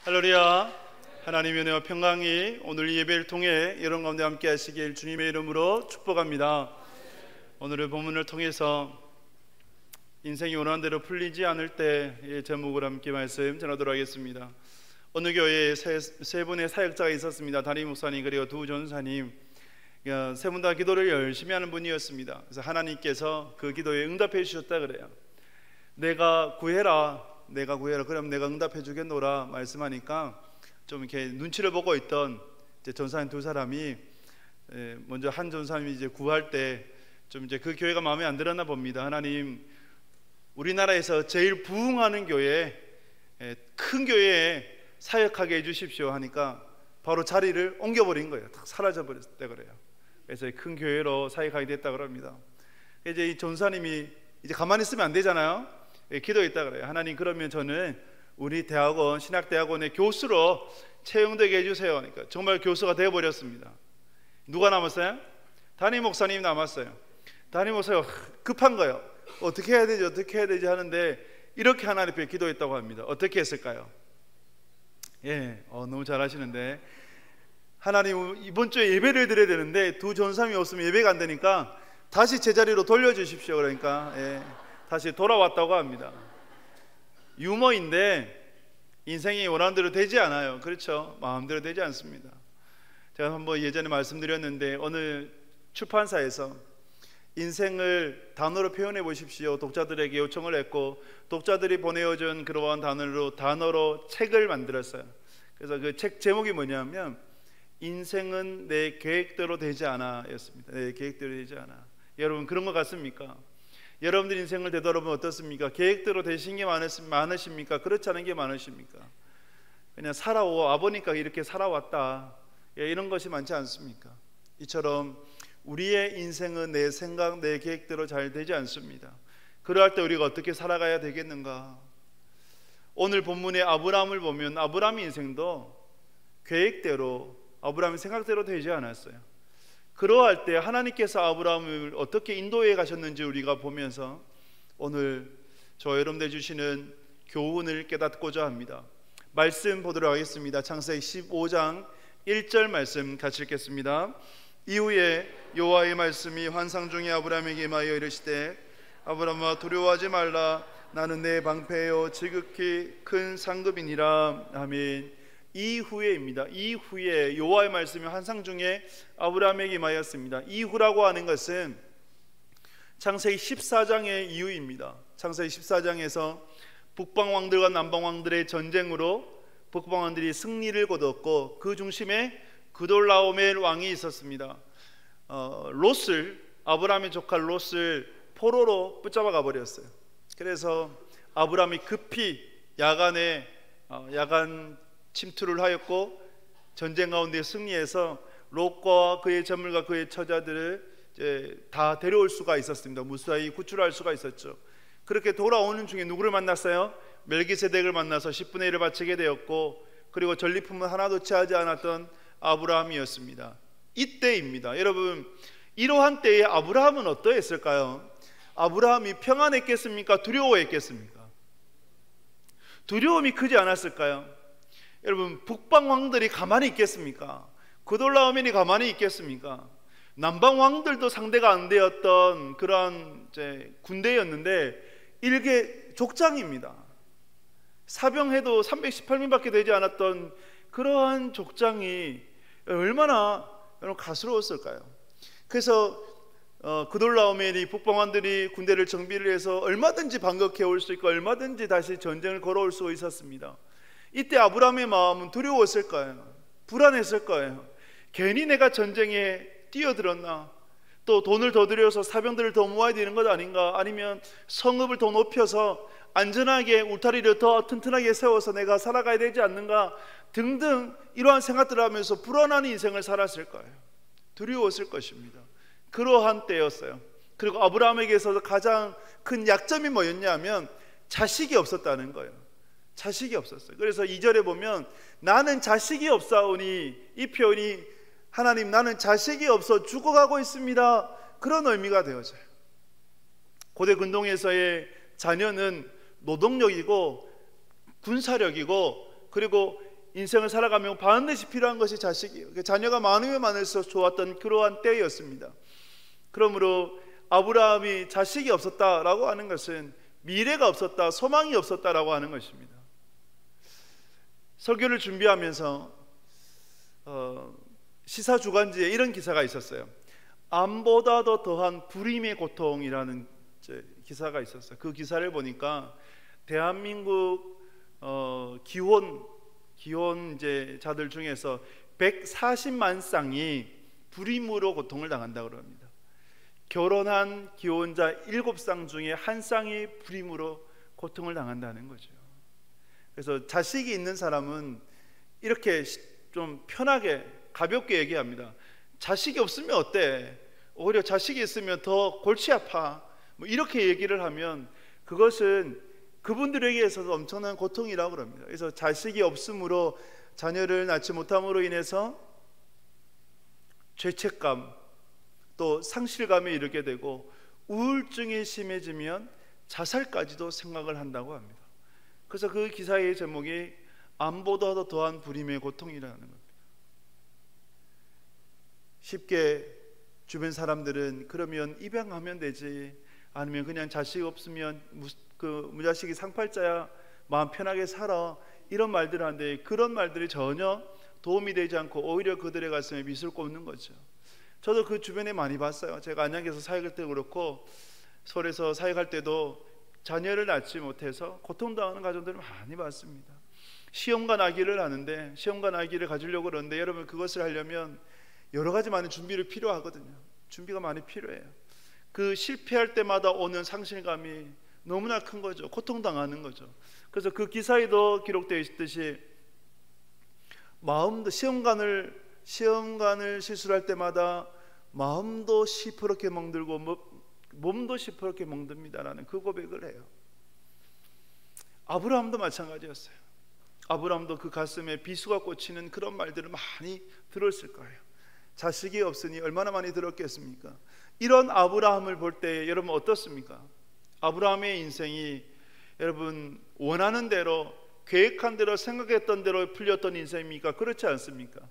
할렐루야. 하나님의 은혜와 평강이 오늘 이 예배를 통해 여러분 가운데 함께 하시길 주님의 이름으로 축복합니다. 오늘의 본문을 통해서 인생이 원하는 대로 풀리지 않을 때의 제목을 함께 말씀 전하도록 하겠습니다. 어느 교회에 세 분의 사역자가 있었습니다. 담임 목사님 그리고 두 전사님, 세 분 다 기도를 열심히 하는 분이었습니다. 그래서 하나님께서 그 기도에 응답해 주셨다 그래요. 내가 구해라 그럼 내가 응답해 주겠노라 말씀하니까 좀 이렇게 눈치를 보고 있던 이제 전사님 두 사람이 먼저 한 전사님이 이제 구할 때 좀 이제 그 교회가 마음에 안 들었나 봅니다. 하나님, 우리나라에서 제일 부흥하는 교회, 큰 교회에 사역하게 해주십시오 하니까 바로 자리를 옮겨버린 거예요. 딱 사라져버렸다 그래요. 그래서 큰 교회로 사역하게 됐다 그럽니다. 이제 이 전사님이 이제 가만히 있으면 안 되잖아요. 기도했다 그래요. 하나님, 그러면 저는 우리 대학원, 신학대학원의 교수로 채용되게 해주세요 하니까 정말 교수가 되어버렸습니다. 누가 남았어요? 담임 목사님이 남았어요. 담임 목사가 급한 거예요. 어떻게 해야 되지 하는데 이렇게 하나님 앞에 기도했다고 합니다. 어떻게 했을까요? 너무 잘하시는데, 하나님, 이번 주에 예배를 드려야 되는데 두 전사님이 없으면 예배가 안 되니까 다시 제자리로 돌려주십시오. 그러니까 다시 돌아왔다고 합니다. 유머인데 인생이 원하는 대로 되지 않아요. 그렇죠? 마음대로 되지 않습니다. 제가 한번 예전에 말씀드렸는데 어느 출판사에서 인생을 단어로 표현해 보십시오 독자들에게 요청을 했고, 독자들이 보내어준 그러한 단어로 책을 만들었어요. 그래서 그 책 제목이 뭐냐면 인생은 내 계획대로 되지 않아 였습니다. 내 계획대로 되지 않아. 여러분, 그런 것 같습니까? 여러분들 인생을 되돌아보면 어떻습니까? 계획대로 되신 게 많으십니까? 그렇지 않은 게 많으십니까? 그냥 살아와보니까 이렇게 살아왔다, 이런 것이 많지 않습니까? 이처럼 우리의 인생은 내 생각, 내 계획대로 잘 되지 않습니다. 그러할 때 우리가 어떻게 살아가야 되겠는가? 오늘 본문의 아브라함을 보면 아브라함의 인생도 계획대로, 아브라함의 생각대로 되지 않았어요. 그러할 때 하나님께서 아브라함을 어떻게 인도해 가셨는지 우리가 보면서 오늘 저 여러분들 주시는 교훈을 깨닫고자 합니다. 말씀 보도록 하겠습니다. 창세기 15장 1절 말씀 같이 읽겠습니다. 이후에 여호와의 말씀이 환상 중에 아브라함에게 임하여 이르시되, 아브라함아, 두려워하지 말라. 나는 내 방패요 지극히 큰 상급이니라. 아멘. 이후에입니다. 이후에 여호와의 말씀이 환상 중에 아브라함에게 임하였습니다. 이후라고 하는 것은 창세기 14장의 이후입니다. 창세기 14장에서 북방 왕들과 남방 왕들의 전쟁으로 북방 왕들이 승리를 거뒀고, 그 중심에 그돌라오멜 왕이 있었습니다. 아브라함의 조카 롯을 포로로 붙잡아 가버렸어요. 그래서 아브라함이 급히 야간 침투를 하였고 전쟁 가운데 승리해서 롯과 그의 전물과 그의 처자들을 이제 다 데려올 수가 있었습니다. 무사히 구출할 수가 있었죠. 그렇게 돌아오는 중에 누구를 만났어요? 멜기세덱을 만나서 10분의 1을 바치게 되었고, 그리고 전리품은 하나도 취하지 않았던 아브라함이었습니다. 이때입니다. 여러분, 이러한 때에 아브라함은 어떠했을까요? 아브라함이 평안했겠습니까? 두려워했겠습니까? 두려움이 크지 않았을까요? 여러분, 북방 왕들이 가만히 있겠습니까? 그돌라오멜이 가만히 있겠습니까? 남방 왕들도 상대가 안 되었던 그러한 군대였는데 일개 족장입니다. 사병해도 318명밖에 되지 않았던 그러한 족장이 얼마나 가스로웠을까요? 그래서 그돌라오멜이 북방왕들이 군대를 정비를 해서 얼마든지 반격해 올 수 있고 얼마든지 다시 전쟁을 걸어올 수 있었습니다. 이때 아브라함의 마음은 두려웠을 거예요. 불안했을 거예요. 괜히 내가 전쟁에 뛰어들었나? 또 돈을 더 들여서 사병들을 더 모아야 되는 것 아닌가? 아니면 성읍을 더 높여서 안전하게 울타리를 더 튼튼하게 세워서 내가 살아가야 되지 않는가? 등등 이러한 생각들을 하면서 불안한 인생을 살았을 거예요. 두려웠을 것입니다. 그러한 때였어요. 그리고 아브라함에게 있어서 가장 큰 약점이 뭐였냐면 자식이 없었다는 거예요. 자식이 없었어요. 그래서 2절에 보면 나는 자식이 없사오니, 이 표현이 하나님, 나는 자식이 없어 죽어가고 있습니다, 그런 의미가 되어져요. 고대 근동에서의 자녀는 노동력이고 군사력이고, 그리고 인생을 살아가면 반드시 필요한 것이 자식이에요. 자녀가 많으면 많을수록 좋았던 그러한 때였습니다. 그러므로 아브라함이 자식이 없었다라고 하는 것은 미래가 없었다, 소망이 없었다라고 하는 것입니다. 설교를 준비하면서 시사주간지에 이런 기사가 있었어요. 암보다 더 더한 불임의 고통이라는 기사가 있었어요. 그 기사를 보니까 대한민국 기혼자들 중에서 140만 쌍이 불임으로 고통을 당한다고 합니다. 결혼한 기혼자 7쌍 중에 한 쌍이 불임으로 고통을 당한다는 거죠. 그래서 자식이 있는 사람은 이렇게 좀 편하게 가볍게 얘기합니다. 자식이 없으면 어때? 오히려 자식이 있으면 더 골치 아파. 뭐 이렇게 얘기를 하면 그것은 그분들에게 있어서 엄청난 고통이라고 합니다. 그래서 자식이 없으므로 자녀를 낳지 못함으로 인해서 죄책감 또 상실감에 이르게 되고 우울증이 심해지면 자살까지도 생각을 한다고 합니다. 그래서 그 기사의 제목이 암보다도 더한 불임의 고통이라는 겁니다. 쉽게 주변 사람들은 그러면 입양하면 되지, 아니면 그냥 자식 없으면 무자식이 상팔자야, 마음 편하게 살아, 이런 말들을 하는데 그런 말들이 전혀 도움이 되지 않고 오히려 그들의 가슴에 미술 꽂는 거죠. 저도 그 주변에 많이 봤어요. 제가 안양에서 사역할 때도 그렇고 서울에서 사역할 때도 자녀를 낳지 못해서 고통당하는 가정들을 많이 봤습니다. 시험관 아기를 하는데, 시험관 아기를 가지려고 그러는데, 여러분 그것을 하려면 여러 가지 많은 준비를 필요하거든요. 준비가 많이 필요해요. 그 실패할 때마다 오는 상실감이 너무나 큰 거죠. 고통당하는 거죠. 그래서 그 기사에도 기록되어 있듯이 마음도 시험관을 시술할 때마다 마음도 시퍼렇게 멍들고 몸도 시퍼렇게 멍듭니다라는 그 고백을 해요. 아브라함도 마찬가지였어요. 아브라함도 그 가슴에 비수가 꽂히는 그런 말들을 많이 들었을 거예요. 자식이 없으니 얼마나 많이 들었겠습니까? 이런 아브라함을 볼 때 여러분 어떻습니까? 아브라함의 인생이 여러분 원하는 대로, 계획한 대로, 생각했던 대로 풀렸던 인생입니까? 그렇지 않습니까?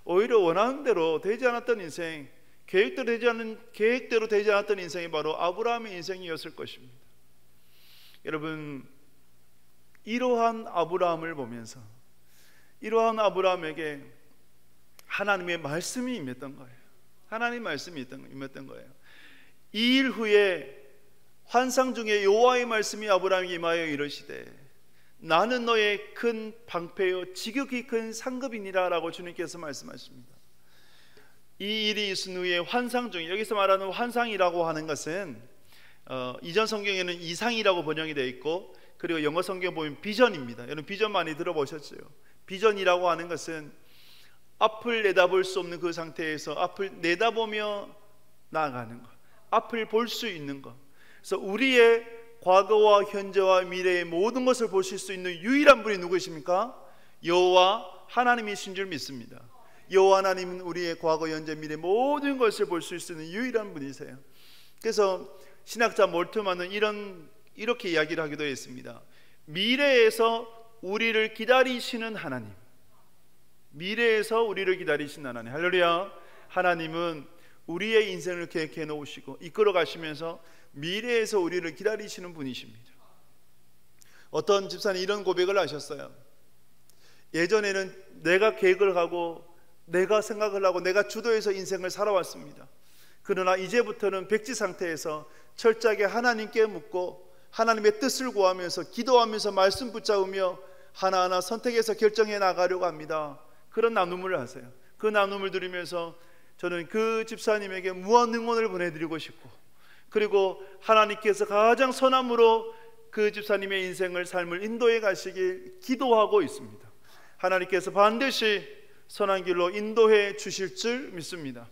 오히려 원하는 대로 되지 않았던 인생, 계획대로 되지 않았던 인생이 바로 아브라함의 인생이었을 것입니다. 여러분, 이러한 아브라함을 보면서 이러한 아브라함에게 하나님의 말씀이 임했던 거예요. 하나님의 말씀이 임했던 거예요. 2일 후에 환상 중에 여호와의 말씀이 아브라함에게 임하여 이르시되 나는 너의 큰 방패요 지극히 큰 상급이니라 라고 주님께서 말씀하십니다. 이 일이 있은 후에 환상 중에, 여기서 말하는 환상이라고 하는 것은 이전 성경에는 이상이라고 번역이 되어 있고, 그리고 영어 성경 보면 비전입니다. 여러분 비전 많이 들어보셨죠? 비전이라고 하는 것은 앞을 내다볼 수 없는 그 상태에서 앞을 내다보며 나아가는 것, 앞을 볼 수 있는 것. 그래서 우리의 과거와 현재와 미래의 모든 것을 보실 수 있는 유일한 분이 누구십니까? 여호와 하나님이신 줄 믿습니다. 여호와 하나님은 우리의 과거, 현재, 미래 모든 것을 볼 수 있는 유일한 분이세요. 그래서 신학자 몰트만은 이렇게 이야기를 하기도 했습니다. 미래에서 우리를 기다리시는 하나님, 미래에서 우리를 기다리시는 하나님, 할렐루야. 하나님은 우리의 인생을 계획해 놓으시고 이끌어 가시면서 미래에서 우리를 기다리시는 분이십니다. 어떤 집사는 이런 고백을 하셨어요. 예전에는 내가 계획을 하고 내가 생각을 하고 내가 주도해서 인생을 살아왔습니다. 그러나 이제부터는 백지 상태에서 철저하게 하나님께 묻고 하나님의 뜻을 구하면서 기도하면서 말씀 붙잡으며 하나하나 선택해서 결정해 나가려고 합니다. 그런 나눔을 하세요. 그 나눔을 들으면서 저는 그 집사님에게 무한 응원을 보내드리고 싶고, 그리고 하나님께서 가장 선함으로 그 집사님의 인생을, 삶을 인도해 가시길 기도하고 있습니다. 하나님께서 반드시 선한 길로 인도해 주실 줄 믿습니다.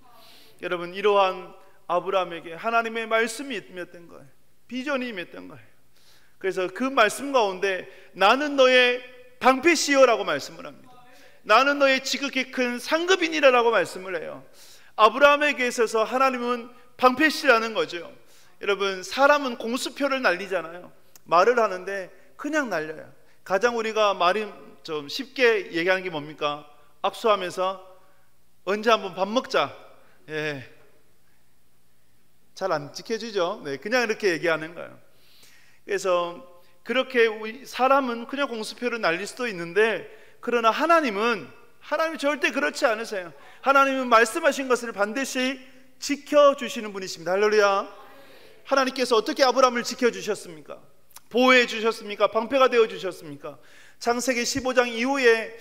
여러분, 이러한 아브라함에게 하나님의 말씀이 임했던 거예요. 비전이 임했던 거예요. 그래서 그 말씀 가운데 나는 너의 방패시여라고 말씀을 합니다. 나는 너의 지극히 큰 상급이니라라고 말씀을 해요. 아브라함에게 있어서 하나님은 방패시라는 거죠. 여러분, 사람은 공수표를 날리잖아요. 말을 하는데 그냥 날려요. 가장 우리가 말이 좀 쉽게 얘기하는 게 뭡니까? 악수하면서 언제 한번 밥 먹자. 예. 잘 안 지켜지죠? 네, 그냥 이렇게 얘기하는 거예요. 그래서 그렇게 사람은 그냥 공수표를 날릴 수도 있는데, 그러나 하나님은 절대 그렇지 않으세요. 하나님은 말씀하신 것을 반드시 지켜주시는 분이십니다. 할렐루야. 하나님께서 어떻게 아브라함을 지켜주셨습니까? 보호해 주셨습니까? 방패가 되어 주셨습니까? 창세기 15장 이후에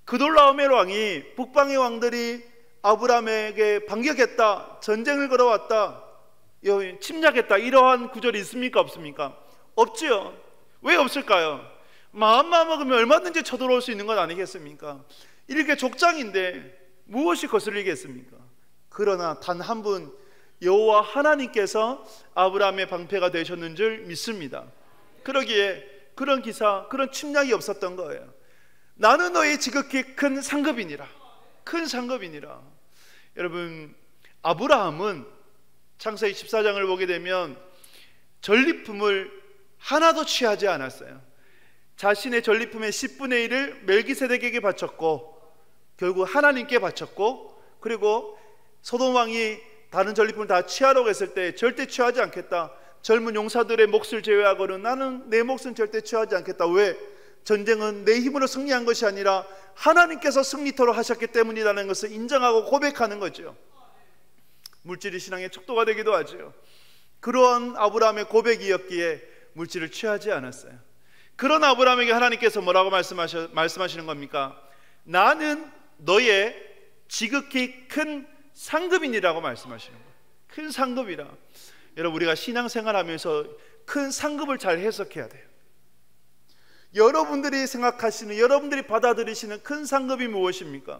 그돌라오멜 왕이, 북방의 왕들이 아브라함에게 반격했다, 전쟁을 걸어왔다, 침략했다, 이러한 구절이 있습니까? 없습니까? 없지요. 왜 없을까요? 마음만 먹으면 얼마든지 쳐들어올 수 있는 것 아니겠습니까? 이렇게 족장인데 무엇이 거슬리겠습니까? 그러나 단 한 분, 여호와 하나님께서 아브라함의 방패가 되셨는 줄 믿습니다. 그러기에 그런 기사, 그런 침략이 없었던 거예요. 나는 너의 지극히 큰 상급이니라. 큰 상급이니라. 여러분, 아브라함은 창세기 14장을 보게 되면 전리품을 하나도 취하지 않았어요. 자신의 전리품의 10분의 1을 멜기세덱에게 바쳤고, 결국 하나님께 바쳤고, 그리고 소돔 왕이 다른 전리품을 다 취하려고 했을 때 절대 취하지 않겠다, 젊은 용사들의 몫을 제외하고는 나는 내 몫은 절대 취하지 않겠다. 왜? 전쟁은 내 힘으로 승리한 것이 아니라 하나님께서 승리토록 하셨기 때문이라는 것을 인정하고 고백하는 거죠. 물질이 신앙의 척도가 되기도 하죠. 그러한 아브라함의 고백이었기에 물질을 취하지 않았어요. 그런 아브라함에게 하나님께서 뭐라고 말씀하시는 겁니까? 나는 너의 지극히 큰 상급이니라고 말씀하시는 거예요. 큰 상급이라. 여러분, 우리가 신앙생활하면서 큰 상급을 잘 해석해야 돼요. 여러분들이 생각하시는, 여러분들이 받아들이시는 큰 상급이 무엇입니까?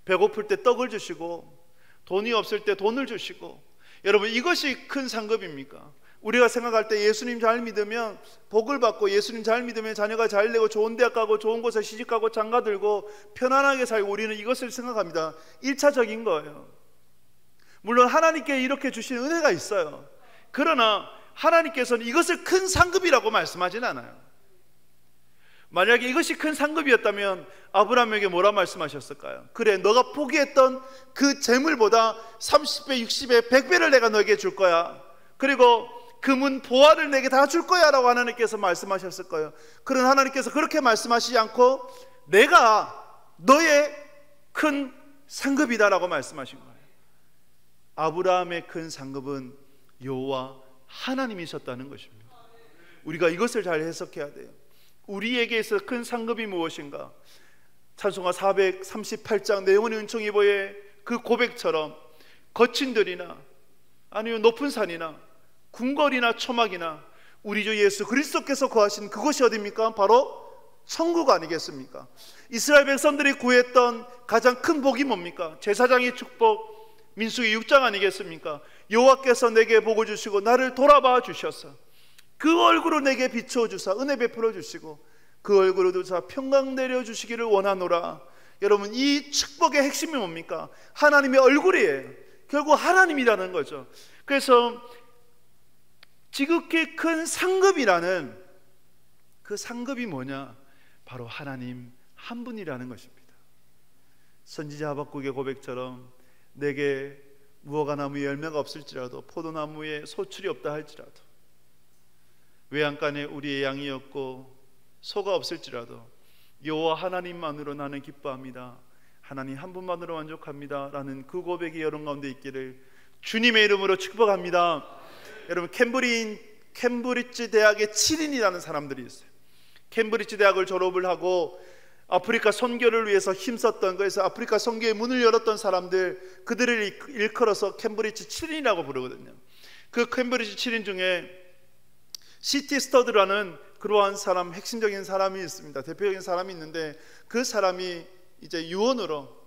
배고플 때 떡을 주시고, 돈이 없을 때 돈을 주시고, 여러분, 이것이 큰 상급입니까? 우리가 생각할 때 예수님 잘 믿으면 복을 받고, 예수님 잘 믿으면 자녀가 잘 되고, 좋은 대학 가고, 좋은 곳에 시집가고, 장가 들고 편안하게 살고, 우리는 이것을 생각합니다. 1차적인 거예요. 물론 하나님께 이렇게 주신 은혜가 있어요. 그러나 하나님께서는 이것을 큰 상급이라고 말씀하진 않아요. 만약에 이것이 큰 상급이었다면 아브라함에게 뭐라 말씀하셨을까요? 그래, 너가 포기했던 그 재물보다 30배, 60배, 100배를 내가 너에게 줄 거야. 그리고 금은 보화를 내게 다 줄 거야 라고 하나님께서 말씀하셨을 거예요. 그런 하나님께서 그렇게 말씀하시지 않고 내가 너의 큰 상급이다 라고 말씀하신 거예요. 아브라함의 큰 상급은 여호와 하나님이셨다는 것입니다. 우리가 이것을 잘 해석해야 돼요. 우리에게 있어 큰 상급이 무엇인가? 찬송가 438장 내 영혼의 은총이 보의 그 고백처럼 거친 들이나 아니면 높은 산이나 궁궐이나 초막이나 우리 주 예수 그리스도께서 거하신 그곳이 어디입니까? 바로 천국 아니겠습니까? 이스라엘 백성들이 구했던 가장 큰 복이 뭡니까? 제사장의 축복, 민수기 6장 아니겠습니까? 여호와께서 내게 복을 주시고 나를 돌아봐 주셔서 그 얼굴로 내게 비추어 주사 은혜 베풀어 주시고 그 얼굴로 두사 평강 내려 주시기를 원하노라. 여러분, 이 축복의 핵심이 뭡니까? 하나님의 얼굴이에요. 결국 하나님이라는 거죠. 그래서 지극히 큰 상급이라는 그 상급이 뭐냐? 바로 하나님 한 분이라는 것입니다. 선지자 하박국의 고백처럼 내게 무화과 나무에 열매가 없을지라도 포도나무에 소출이 없다 할지라도 외양간에 우리의 양이 없고 소가 없을지라도 여호와 하나님만으로 나는 기뻐합니다. 하나님 한 분만으로 만족합니다 라는 그 고백이 여러분 가운데 있기를 주님의 이름으로 축복합니다. 여러분, 캠브리지 대학의 7인이라는 사람들이 있어요. 캠브리지 대학을 졸업을 하고 아프리카 선교를 위해서 힘썼던, 그래서 아프리카 선교의 문을 열었던 사람들, 그들을 일컬어서 캠브리지 7인이라고 부르거든요. 그 캠브리지 7인 중에 시티 스터드라는 그러한 사람, 핵심적인 사람이 있습니다. 대표적인 사람이 있는데 그 사람이 이제 유언으로,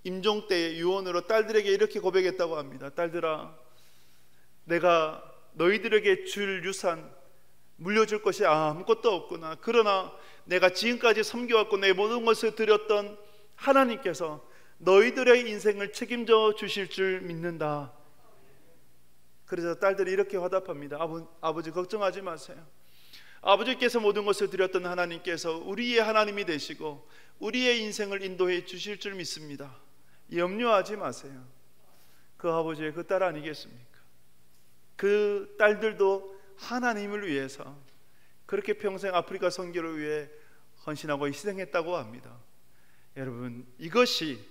임종 때의 유언으로 딸들에게 이렇게 고백했다고 합니다. 딸들아, 내가 너희들에게 줄 유산, 물려줄 것이 아무것도 없구나. 그러나 내가 지금까지 섬겨왔고 내 모든 것을 드렸던 하나님께서 너희들의 인생을 책임져 주실 줄 믿는다. 그래서 딸들이 이렇게 화답합니다. 아버지 걱정하지 마세요. 아버지께서 모든 것을 드렸던 하나님께서 우리의 하나님이 되시고 우리의 인생을 인도해 주실 줄 믿습니다. 염려하지 마세요. 그 아버지의 그 딸 아니겠습니까? 그 딸들도 하나님을 위해서 그렇게 평생 아프리카 선교를 위해 헌신하고 희생했다고 합니다. 여러분, 이것이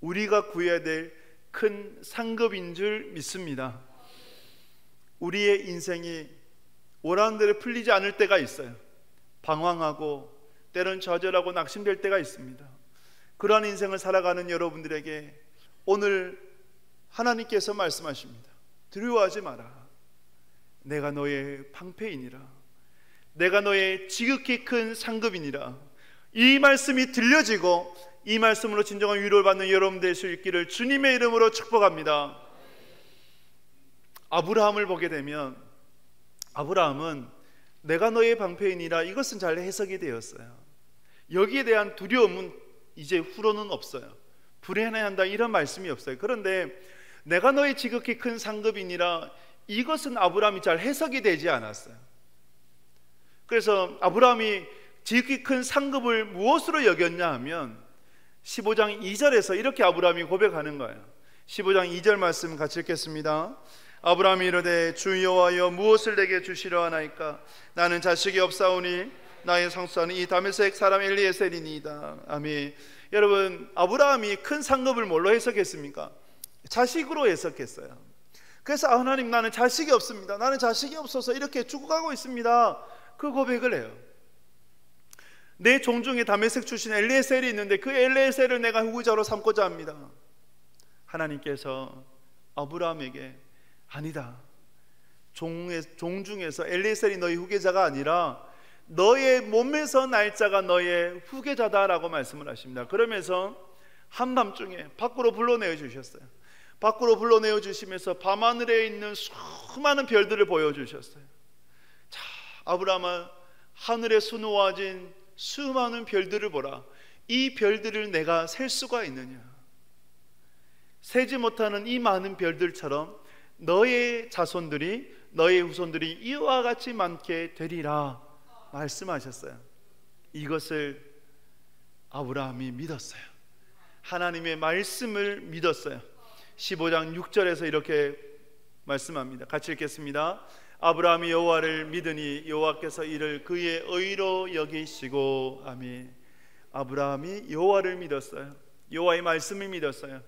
우리가 구해야 될 큰 상급인 줄 믿습니다. 우리의 인생이 원하는 대로 풀리지 않을 때가 있어요. 방황하고 때론 좌절하고 낙심될 때가 있습니다. 그러한 인생을 살아가는 여러분들에게 오늘 하나님께서 말씀하십니다. 두려워하지 마라. 내가 너의 방패이니라. 내가 너의 지극히 큰 상급이니라. 이 말씀이 들려지고 이 말씀으로 진정한 위로를 받는 여러분 될 수 있기를 주님의 이름으로 축복합니다. 아브라함을 보게 되면 아브라함은 내가 너의 방패이니라, 이것은 잘 해석이 되었어요. 여기에 대한 두려움은 이제 후로는 없어요. 불행해한다 이런 말씀이 없어요. 그런데 내가 너의 지극히 큰 상급이니라, 이것은 아브라함이 잘 해석이 되지 않았어요. 그래서 아브라함이 지극히 큰 상급을 무엇으로 여겼냐 하면 15장 2절에서 이렇게 아브라함이 고백하는 거예요. 15장 2절 말씀 같이 읽겠습니다. 아브라함이 이르되 주 여호와여 무엇을 내게 주시려 하나이까? 나는 자식이 없사오니 나의 상수하는 이 다메섹 사람 엘리에셀이니이다. 아멘. 여러분, 아브라함이 큰 상급을 뭘로 해석했습니까? 자식으로 해석했어요. 그래서 하나님, 나는 자식이 없습니다. 나는 자식이 없어서 이렇게 죽어가고 있습니다. 그 고백을 해요. 내 종 중에 다메섹 출신 엘리에셀이 있는데 그 엘리에셀을 내가 후계자로 삼고자 합니다. 하나님께서 아브라함에게 아니다, 종 중에서 엘리에셀이 너의 후계자가 아니라 너의 몸에서 날 자가 너의 후계자다라고 말씀을 하십니다. 그러면서 한밤중에 밖으로 불러내어 주셨어요. 밖으로 불러내어 주시면서 밤하늘에 있는 수많은 별들을 보여주셨어요. 자, 아브라함아, 하늘에 수놓아진 수많은 별들을 보라. 이 별들을 내가 셀 수가 있느냐? 세지 못하는 이 많은 별들처럼 너의 자손들이, 너의 후손들이 이와 같이 많게 되리라 말씀하셨어요. 이것을 아브라함이 믿었어요. 하나님의 말씀을 믿었어요. 15장 6절에서 이렇게 말씀합니다. 같이 읽겠습니다. 아브라함이 여호와를 믿으니 여호와께서 이를 그의 의로 여기시고. 아멘. 아브라함이 여호와를 믿었어요. 여호와의 말씀을 믿었어요.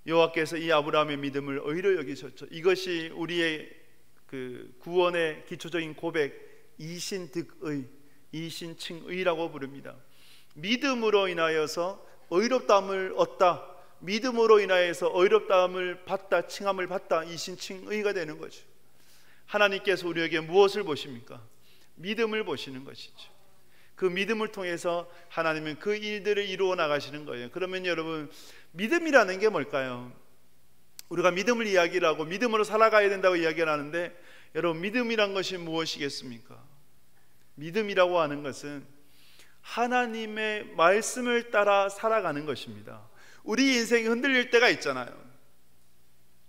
여호와께서 이 아브라함의 믿음을 의로 여기셨죠. 이것이 우리의 그 구원의 기초적인 고백, 이신득의, 이신칭의라고 부릅니다. 믿음으로 인하여서 의롭다함을 얻다, 믿음으로 인하여서 의롭다함을 받다, 칭함을 받다, 이신칭의가 되는 거죠. 하나님께서 우리에게 무엇을 보십니까? 믿음을 보시는 것이죠. 그 믿음을 통해서 하나님은 그 일들을 이루어 나가시는 거예요. 그러면 여러분, 믿음이라는 게 뭘까요? 우리가 믿음을 이야기를 하고 믿음으로 살아가야 된다고 이야기를 하는데, 여러분, 믿음이란 것이 무엇이겠습니까? 믿음이라고 하는 것은 하나님의 말씀을 따라 살아가는 것입니다. 우리 인생이 흔들릴 때가 있잖아요.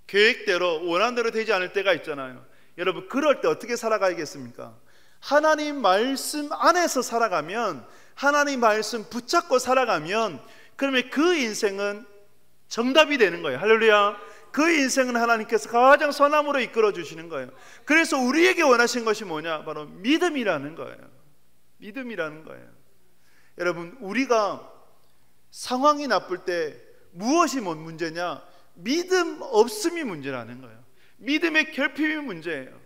계획대로, 원한대로 되지 않을 때가 있잖아요. 여러분, 그럴 때 어떻게 살아가야겠습니까? 하나님 말씀 안에서 살아가면, 하나님 말씀 붙잡고 살아가면, 그러면 그 인생은 정답이 되는 거예요. 할렐루야. 그 인생은 하나님께서 가장 선함으로 이끌어 주시는 거예요. 그래서 우리에게 원하신 것이 뭐냐? 바로 믿음이라는 거예요. 믿음이라는 거예요. 여러분, 우리가 상황이 나쁠 때 무엇이 문제냐? 믿음 없음이 문제라는 거예요. 믿음의 결핍이 문제예요.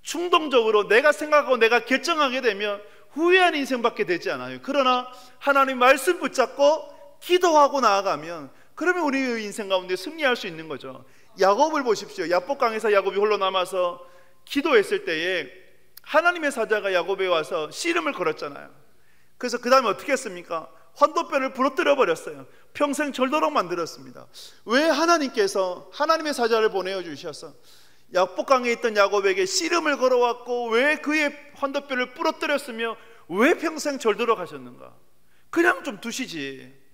충동적으로 내가 생각하고 내가 결정하게 되면 후회하는 인생밖에 되지 않아요. 그러나 하나님 말씀 붙잡고 기도하고 나아가면, 그러면 우리의 인생 가운데 승리할 수 있는 거죠. 야곱을 보십시오. 야복강에서 야곱이 홀로 남아서 기도했을 때에 하나님의 사자가 야곱에 와서 씨름을 걸었잖아요. 그래서 그 다음에 어떻게 했습니까? 환도뼈를 부러뜨려 버렸어요. 평생 절도록 만들었습니다. 왜 하나님께서 하나님의 사자를 보내어 주셔서 야복강에 있던 야곱에게 씨름을 걸어왔고, 왜 그의 환도뼈를 부러뜨렸으며 왜 평생 절도록 하셨는가? 그냥 좀 두시지.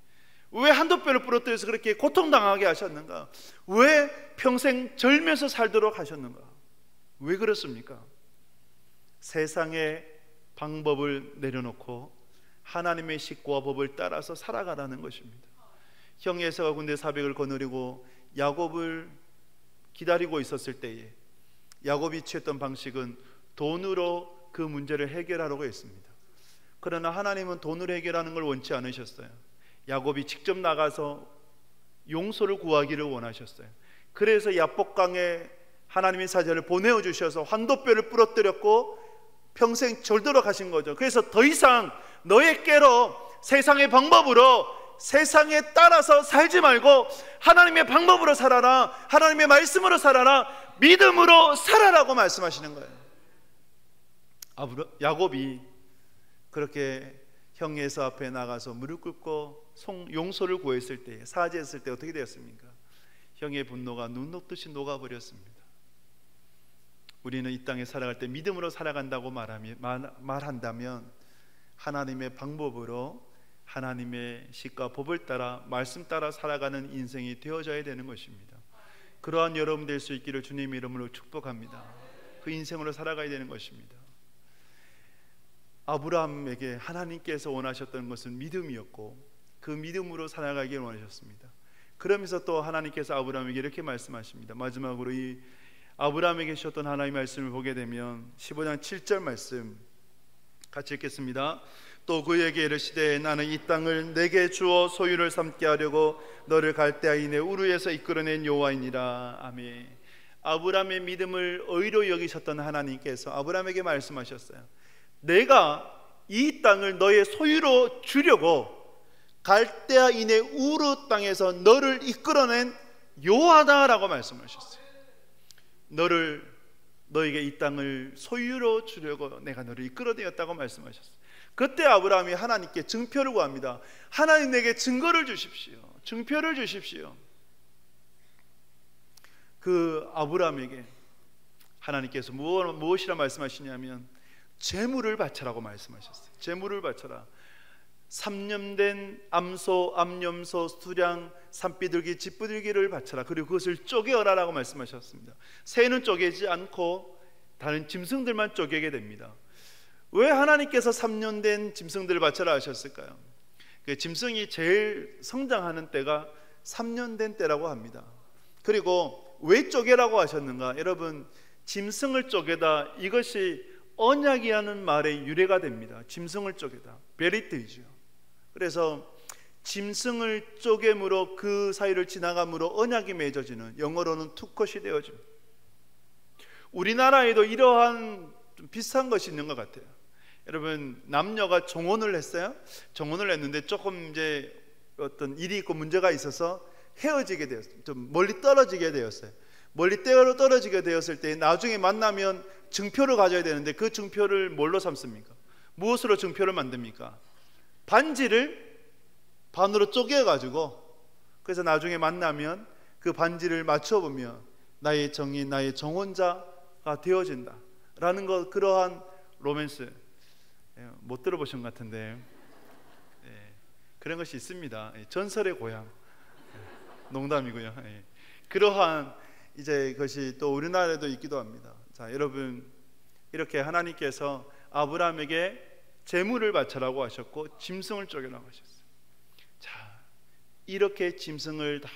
왜 한도뼈를 부러뜨려서 그렇게 고통당하게 하셨는가? 왜 평생 절면서 살도록 하셨는가? 왜 그렇습니까? 세상의 방법을 내려놓고 하나님의 식구와 법을 따라서 살아가라는 것입니다. 형 에사가 군대 사백을 거느리고 야곱을 기다리고 있었을 때에 야곱이 취했던 방식은 돈으로 그 문제를 해결하려고 했습니다. 그러나 하나님은 돈으로 해결하는 걸 원치 않으셨어요. 야곱이 직접 나가서 용서를 구하기를 원하셨어요. 그래서 야복강에 하나님의 사자를 보내어 주셔서 환도뼈를 부러뜨렸고 평생 절도로 가신 거죠. 그래서 더 이상 너에게로 세상의 방법으로 세상에 따라서 살지 말고 하나님의 방법으로 살아라, 하나님의 말씀으로 살아라, 믿음으로 살아라고 말씀하시는 거예요. 야곱이 그렇게 형 에사 앞에 나가서 무릎 꿇고 용서를 구했을 때, 사죄했을 때 어떻게 되었습니까? 형의 분노가 눈 녹듯이 녹아버렸습니다. 우리는 이 땅에 살아갈 때 믿음으로 살아간다고 말한다면 하나님의 방법으로 하나님의 식과 법을 따라 말씀 따라 살아가는 인생이 되어져야 되는 것입니다. 그러한 여러분 될 수 있기를 주님의 이름으로 축복합니다. 그 인생으로 살아가야 되는 것입니다. 아브라함에게 하나님께서 원하셨던 것은 믿음이었고 그 믿음으로 살아가길 원하셨습니다. 그러면서 또 하나님께서 아브라함에게 이렇게 말씀하십니다. 마지막으로 이 아브라함에게 주셨던 하나님의 말씀을 보게 되면 15장 7절 말씀 같이 읽겠습니다. 또 그에게 이르시되 나는 이 땅을 내게 주어 소유를 삼게 하려고 너를 갈대아인의 우르에서 이끌어낸 여호와이니라. 아멘. 아브라함의 믿음을 의로 여기셨던 하나님께서 아브라함에게 말씀하셨어요. 내가 이 땅을 너의 소유로 주려고 갈대아인의 우르 땅에서 너를 이끌어낸 여호와다라고 말씀하셨어요. 너에게 이 땅을 소유로 주려고 내가 너를 이끌어내었다고 말씀하셨어요. 그때 아브라함이 하나님께 증표를 구합니다. 하나님 내게 증거를 주십시오. 증표를 주십시오. 그 아브라함에게 하나님께서 무엇이라 말씀하시냐면 재물을 바쳐라고 말씀하셨어요. 재물을 바쳐라. 3년 된 암소, 암염소, 수량, 산비둘기, 집비둘기를 바쳐라. 그리고 그것을 쪼개어라라고 말씀하셨습니다. 새는 쪼개지 않고 다른 짐승들만 쪼개게 됩니다. 왜 하나님께서 3년 된 짐승들을 바쳐라 하셨을까요? 그 짐승이 제일 성장하는 때가 3년 된 때라고 합니다. 그리고 왜 쪼개라고 하셨는가? 여러분, 짐승을 쪼개다, 이것이 언약이라는 말의 유래가 됩니다. 짐승을 쪼개다, 베리트이죠. 그래서 짐승을 쪼개므로 그 사이를 지나감으로 언약이 맺어지는, 영어로는 투컷이 되어집니다. 우리나라에도 이러한 좀 비슷한 것이 있는 것 같아요. 여러분, 남녀가 정혼을 했어요. 정혼을 했는데 조금 이제 어떤 일이 있고 문제가 있어서 헤어지게 되었어요. 좀 멀리 떨어지게 되었어요. 멀리 떨어지게 되었을 때 나중에 만나면 증표를 가져야 되는데 그 증표를 뭘로 삼습니까? 무엇으로 증표를 만듭니까? 반지를 반으로 쪼개가지고, 그래서 나중에 만나면 그 반지를 맞춰보면 나의 정인, 나의 정혼자가 되어진다 라는 것, 그러한 로맨스 못 들어보신 것 같은데 그런 것이 있습니다. 전설의 고향, 농담이고요. 그러한 이제 것이 또 우리나라에도 있기도 합니다. 자, 여러분, 이렇게 하나님께서 아브라함에게 재물을 바쳐라고 하셨고 짐승을 쪼개라고 하셨어요. 자, 이렇게 짐승을 다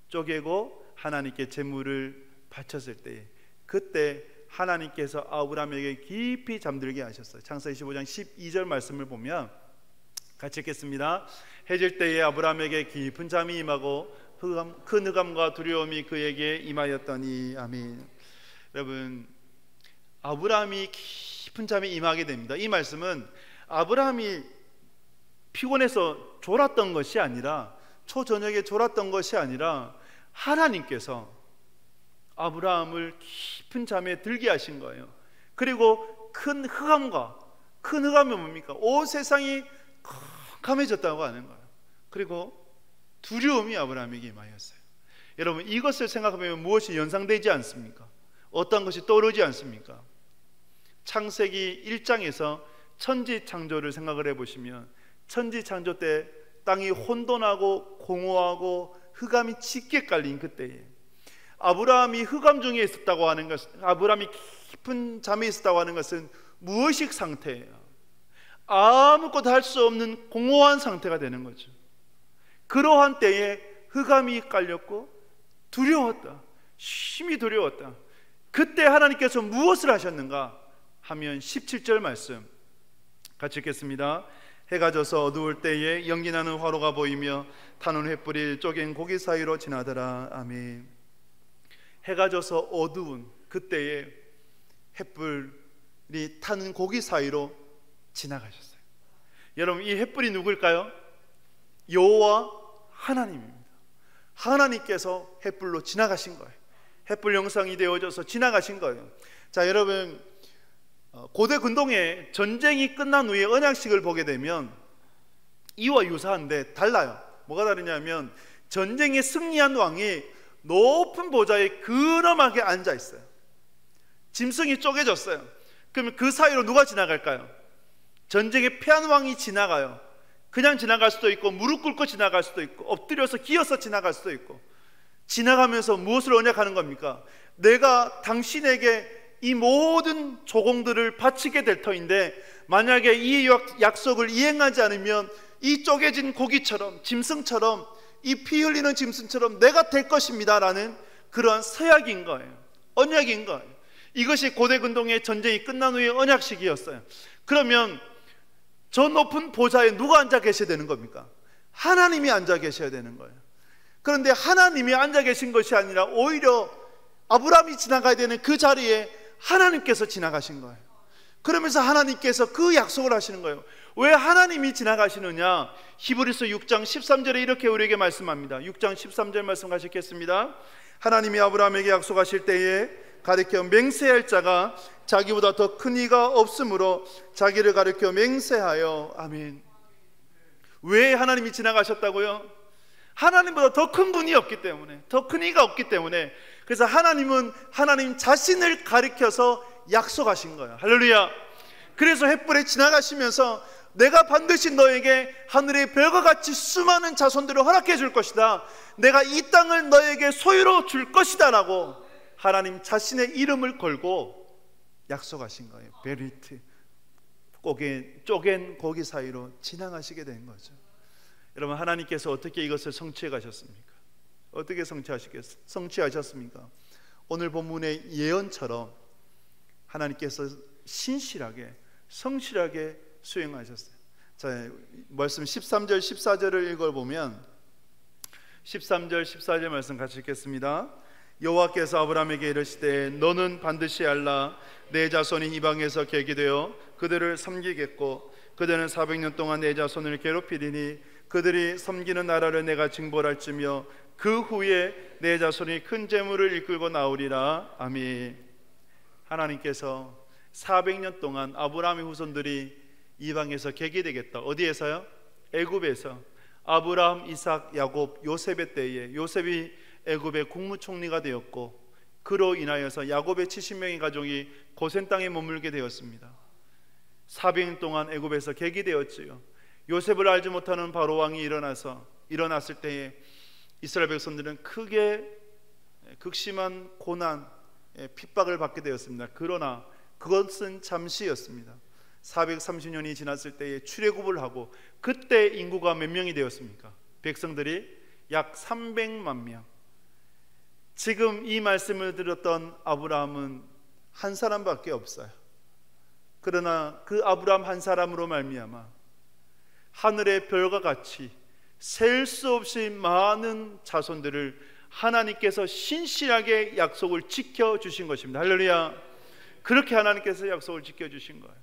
쪼개고 하나님께 재물을 바쳤을 때, 그때 하나님께서 아브라함에게 깊이 잠들게 하셨어요. 창세기 15장 12절 말씀을 보면 같이 읽겠습니다. 해질 때에 아브라함에게 깊은 잠이 임하고 큰 흑암과 두려움이 그에게 임하였더니. 아멘. 여러분, 아브라함이 깊은 잠이 임하게 됩니다. 이 말씀은 아브라함이 피곤해서 졸았던 것이 아니라, 초저녁에 졸았던 것이 아니라 하나님께서 아브라함을 깊은 잠에 들게 하신 거예요. 그리고 큰 흑암이 뭡니까? 온 세상이 캄캄해졌다고 하는 거예요. 그리고 두려움이 아브라함에게 임하였어요. 여러분, 이것을 생각하면 무엇이 연상되지 않습니까? 어떤 것이 떠오르지 않습니까? 창세기 1장에서 천지창조를 생각을 해보시면, 천지창조 때 땅이 혼돈하고 공허하고 흑암이 짙게 깔린 그때에 아브라함이 흑암 중에 있었다고 하는 것, 아브라함이 깊은 잠에 있었다고 하는 것은 무의식 상태예요. 아무것도 할 수 없는 공허한 상태가 되는 거죠. 그러한 때에 흑암이 깔렸고 두려웠다. 심히 두려웠다. 그때 하나님께서 무엇을 하셨는가 하면 17절 말씀 같이 읽겠습니다. 해가 져서 어두울 때에 연기나는 화로가 보이며 타는 횃불이 쪼갠 고기 사이로 지나더라. 아멘. 해가 져서 어두운 그때에 횃불이 타는 고기 사이로 지나가셨어요. 여러분, 이 횃불이 누구일까요? 여호와 하나님입니다. 하나님께서 횃불로 지나가신 거예요. 횃불 형상이 되어져서 지나가신 거예요. 자, 여러분, 고대 근동에 전쟁이 끝난 후에 언약식을 보게 되면 이와 유사한데 달라요. 뭐가 다르냐면 전쟁에 승리한 왕이 높은 보좌에 근엄하게 앉아 있어요. 짐승이 쪼개졌어요. 그러면 그 사이로 누가 지나갈까요? 전쟁에 패한 왕이 지나가요. 그냥 지나갈 수도 있고 무릎 꿇고 지나갈 수도 있고 엎드려서 기어서 지나갈 수도 있고, 지나가면서 무엇을 언약하는 겁니까? 내가 당신에게 이 모든 조공들을 바치게 될 터인데 만약에 이 약속을 이행하지 않으면 이 쪼개진 고기처럼, 짐승처럼, 이 피 흘리는 짐승처럼 내가 될 것입니다 라는 그러한 서약인 거예요. 언약인 거예요. 이것이 고대 근동의 전쟁이 끝난 후에 언약식이었어요. 그러면 저 높은 보좌에 누가 앉아 계셔야 되는 겁니까? 하나님이 앉아 계셔야 되는 거예요. 그런데 하나님이 앉아 계신 것이 아니라 오히려 아브라함이 지나가야 되는 그 자리에 하나님께서 지나가신 거예요. 그러면서 하나님께서 그 약속을 하시는 거예요. 왜 하나님이 지나가시느냐? 히브리서 6장 13절에 이렇게 우리에게 말씀합니다. 6장 13절 말씀 가시겠습니다. 하나님이 아브라함에게 약속하실 때에 가리켜 맹세할 자가 자기보다 더 큰 이가 없으므로 자기를 가리켜 맹세하여. 아멘. 왜 하나님이 지나가셨다고요? 하나님보다 더 큰 분이 없기 때문에, 더 큰 이가 없기 때문에. 그래서 하나님은 하나님 자신을 가리켜서 약속하신 거예요. 할렐루야. 그래서 횃불에 지나가시면서 내가 반드시 너에게 하늘의 별과 같이 수많은 자손들을 허락해 줄 것이다, 내가 이 땅을 너에게 소유로 줄 것이다 라고 하나님 자신의 이름을 걸고 약속하신 거예요. 베리트, 쪼갠 고기 사이로 지나가시게 된 거죠. 여러분, 하나님께서 어떻게 이것을 성취해 가셨습니까? 어떻게 성취하셨습니까? 오늘 본문의 예언처럼 하나님께서 신실하게, 성실하게 수행하셨어요. 자, 말씀 13절 14절을 읽어보면 13절 14절 말씀 같이 읽겠습니다. 여호와께서 아브라함에게 이르시되 너는 반드시 알라, 내 자손이 이방에서 계기되어 그들을 섬기겠고 그들은 400년 동안 내 자손을 괴롭히리니 그들이 섬기는 나라를 내가 징벌할지며 그 후에 내 자손이 큰 재물을 이끌고 나오리라. 아멘. 하나님께서 400년 동안 아브라함의 후손들이 이방에서 계기되겠다. 어디에서요? 애굽에서. 아브라함, 이삭, 야곱, 요셉의 때에 요셉이 애굽의 국무총리가 되었고 그로 인하여서 야곱의 70명의 가족이 고센 땅에 머물게 되었습니다. 400년 동안 애굽에서 계기되었지요. 요셉을 알지 못하는 바로 왕이 일어났을 때에 이스라엘 백성들은 크게 극심한 고난, 핍박을 받게 되었습니다. 그러나 그것은 잠시였습니다. 430년이 지났을 때에 출애굽을 하고 그때 인구가 몇 명이 되었습니까? 백성들이 약 300만 명. 지금 이 말씀을 들었던 아브라함은 한 사람밖에 없어요. 그러나 그 아브라함 한 사람으로 말미암아 하늘의 별과 같이 셀 수 없이 많은 자손들을 하나님께서 신실하게 약속을 지켜주신 것입니다. 할렐루야. 그렇게 하나님께서 약속을 지켜주신 거예요.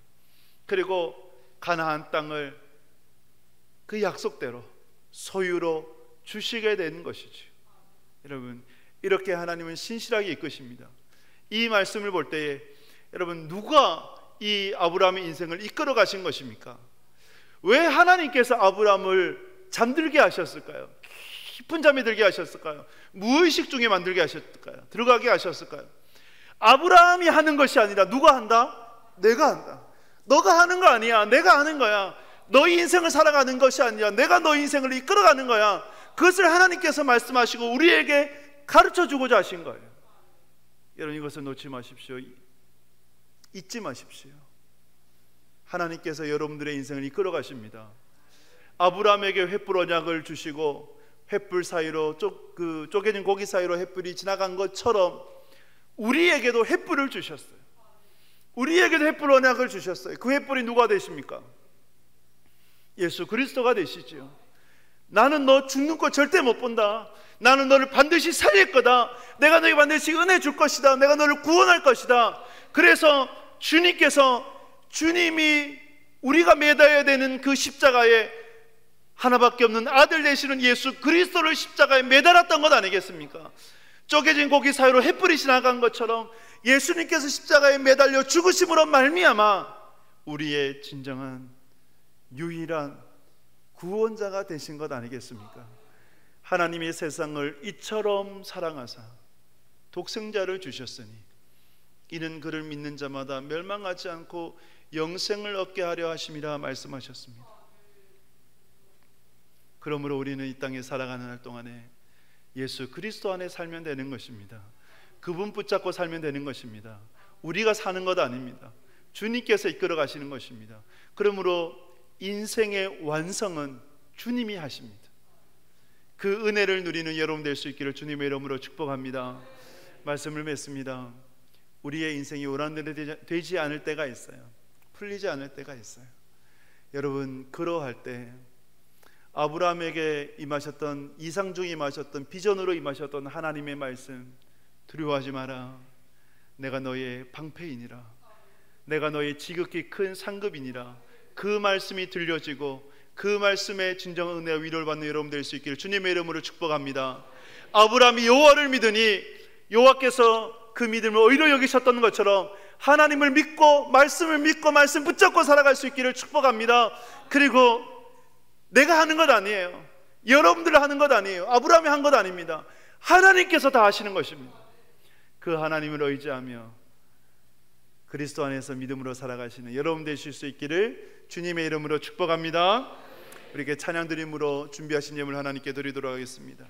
그리고 가나안 땅을 그 약속대로 소유로 주시게 된 것이죠. 여러분, 이렇게 하나님은 신실하게 이끄십니다. 이 말씀을 볼 때에 여러분, 누가 이 아브라함의 인생을 이끌어 가신 것입니까? 왜 하나님께서 아브라함을 잠들게 하셨을까요? 깊은 잠에 들게 하셨을까요? 무의식 중에 만들게 하셨을까요? 들어가게 하셨을까요? 아브라함이 하는 것이 아니라 누가 한다? 내가 한다. 너가 하는 거 아니야. 내가 하는 거야. 너희 인생을 살아가는 것이 아니라 내가 너희 인생을 이끌어가는 거야. 그것을 하나님께서 말씀하시고 우리에게 가르쳐주고자 하신 거예요. 여러분, 이것을 놓지 마십시오. 잊지 마십시오. 하나님께서 여러분들의 인생을 이끌어 가십니다. 아브라함에게 횃불 언약을 주시고 횃불 사이로 쪼개진 고기 사이로 횃불이 지나간 것처럼 우리에게도 횃불을 주셨어요. 우리에게도 횃불 언약을 주셨어요. 그 횃불이 누가 되십니까? 예수 그리스도가 되시죠. 나는 너 죽는 거 절대 못 본다. 나는 너를 반드시 살릴 거다. 내가 너에게 반드시 은혜 줄 것이다. 내가 너를 구원할 것이다. 그래서 주님이 우리가 매달아야 되는 그 십자가에 하나밖에 없는 아들 되시는 예수 그리스도를 십자가에 매달았던 것 아니겠습니까? 쪼개진 고기 사이로 횃불이 지나간 것처럼 예수님께서 십자가에 매달려 죽으심으로 말미암아 우리의 진정한 유일한 구원자가 되신 것 아니겠습니까? 하나님이 세상을 이처럼 사랑하사 독생자를 주셨으니 이는 그를 믿는 자마다 멸망하지 않고 영생을 얻게 하려 하심이라 말씀하셨습니다. 그러므로 우리는 이 땅에 살아가는 날 동안에 예수 그리스도 안에 살면 되는 것입니다. 그분 붙잡고 살면 되는 것입니다. 우리가 사는 것 아닙니다. 주님께서 이끌어 가시는 것입니다. 그러므로 인생의 완성은 주님이 하십니다. 그 은혜를 누리는 여러분 될 수 있기를 주님의 이름으로 축복합니다. 말씀을 맺습니다. 우리의 인생이 원하는 대로 되지 않을 때가 있어요. 풀리지 않을 때가 있어요. 여러분, 그러할 때 아브라함에게 임하셨던, 이상 중에 임하셨던, 비전으로 임하셨던 하나님의 말씀, 두려워하지 마라. 내가 너의 방패이니라. 내가 너의 지극히 큰 상급이니라. 그 말씀이 들려지고 그 말씀에 진정 은혜와 위로를 받는 여러분 될 수 있기를 주님의 이름으로 축복합니다. 아브라함이 여호와를 믿으니 여호와께서 그 믿음을 의로 여기셨던 것처럼 하나님을 믿고 말씀을 믿고 말씀 붙잡고 살아갈 수 있기를 축복합니다. 그리고 내가 하는 것 아니에요. 여러분들 하는 것 아니에요. 아브라함이 한 것 아닙니다. 하나님께서 다 하시는 것입니다. 그 하나님을 의지하며 그리스도 안에서 믿음으로 살아가시는 여러분 되실 수 있기를 주님의 이름으로 축복합니다. 우리에게 찬양 드림으로 준비하신 예물 하나님께 드리도록 하겠습니다.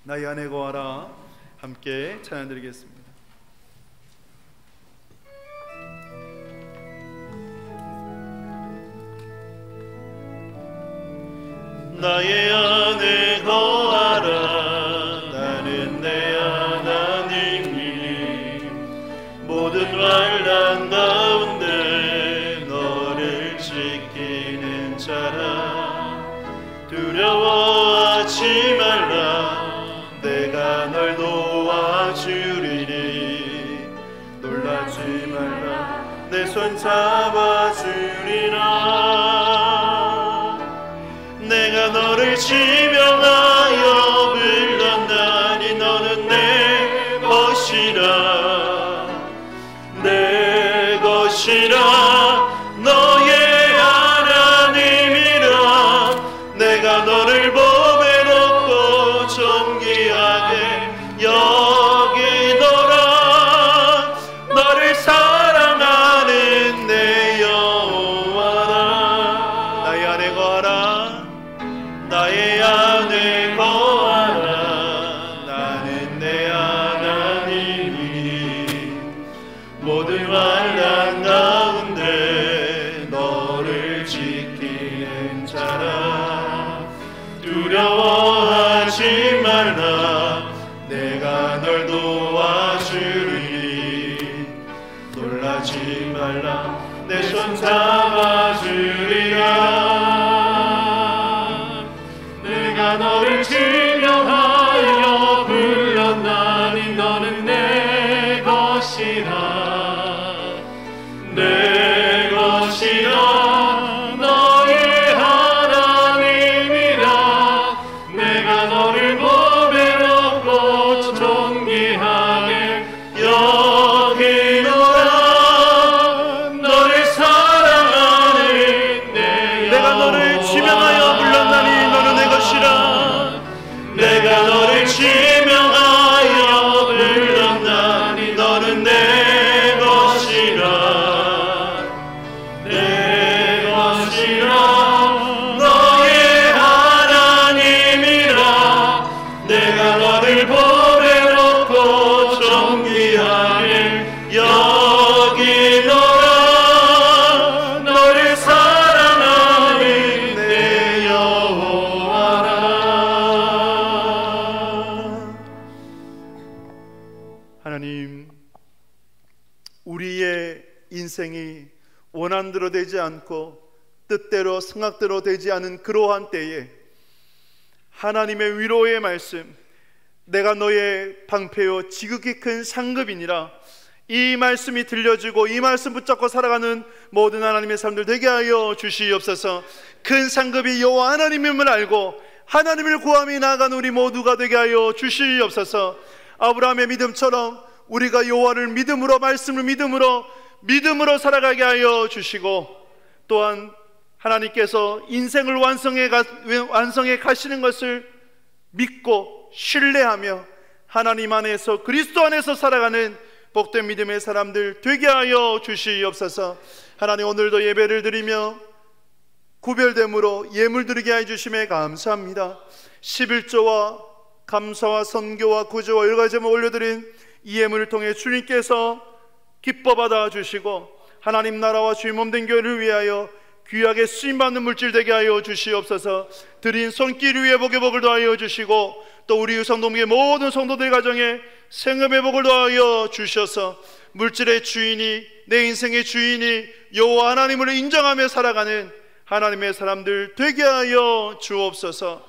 나의 안에 거하라. 함께 찬양 드리겠습니다. 나의 안에 거하라. 나는 내 하나님이 모든 환난 가운데 너를 지키는 자라. 두려워하지 말라. 내가 널 도와주리니 놀라지 말라. 내 손 잡아주리라. 내가 너를 지명하여 불렀나니 너는 내 것이라. 내 것이라. 너의 하나님이라. 내가 너를 몸에 놓고 존귀하게 여기노라. 너를 사랑하는 내 여호와라. 나의 안에 거하라. 나의 안에 거하라. 나는 내 하나님이니 모든 환난 가운데 너를 지키는 자라. 두려워하지 말라. 내가 널 도와주리니 놀라지 말라. 내 손 잡아주리라. 내가 너를 지명하여 불렀나니 너는 내 것이라. 내 것이라. 너의 하나님이라. 내가 너를 몸에 놓고 존귀하게 여기노라. 너를 사랑하는 내 내가 너를 지명하여 불렀나니 너는 내 것이라. 인생이 원한대로 되지 않고 뜻대로 생각대로 되지 않은 그러한 때에 하나님의 위로의 말씀, 내가 너의 방패요 지극히 큰 상급이니라, 이 말씀이 들려지고 이 말씀 붙잡고 살아가는 모든 하나님의 사람들 되게 하여 주시옵소서. 큰 상급이 여호와 하나님임을 알고 하나님을 구하며 나아가는 우리 모두가 되게 하여 주시옵소서. 아브라함의 믿음처럼 우리가 여호와를 믿음으로, 말씀을 믿음으로 살아가게 하여 주시고, 또한 하나님께서 인생을 완성해 가시는 것을 믿고 신뢰하며 하나님 안에서, 그리스도 안에서 살아가는 복된 믿음의 사람들 되게 하여 주시옵소서. 하나님, 오늘도 예배를 드리며 구별됨으로 예물 드리게 해 주심에 감사합니다. 11조와 감사와 선교와 구조와 여러 가지 제목 올려드린 이 예물을 통해 주님께서 기뻐 받아 주시고 하나님 나라와 주의 몸된 교회를 위하여 귀하게 쓰임받는 물질 되게 하여 주시옵소서. 드린 손길 위에 복의 복을 더하여 주시고, 또 우리 성도님의 모든 성도들 가정에 생업의 복을 더하여 주셔서 물질의 주인이, 내 인생의 주인이 여호와 하나님을 인정하며 살아가는 하나님의 사람들 되게 하여 주옵소서.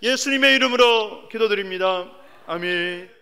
예수님의 이름으로 기도드립니다. 아멘.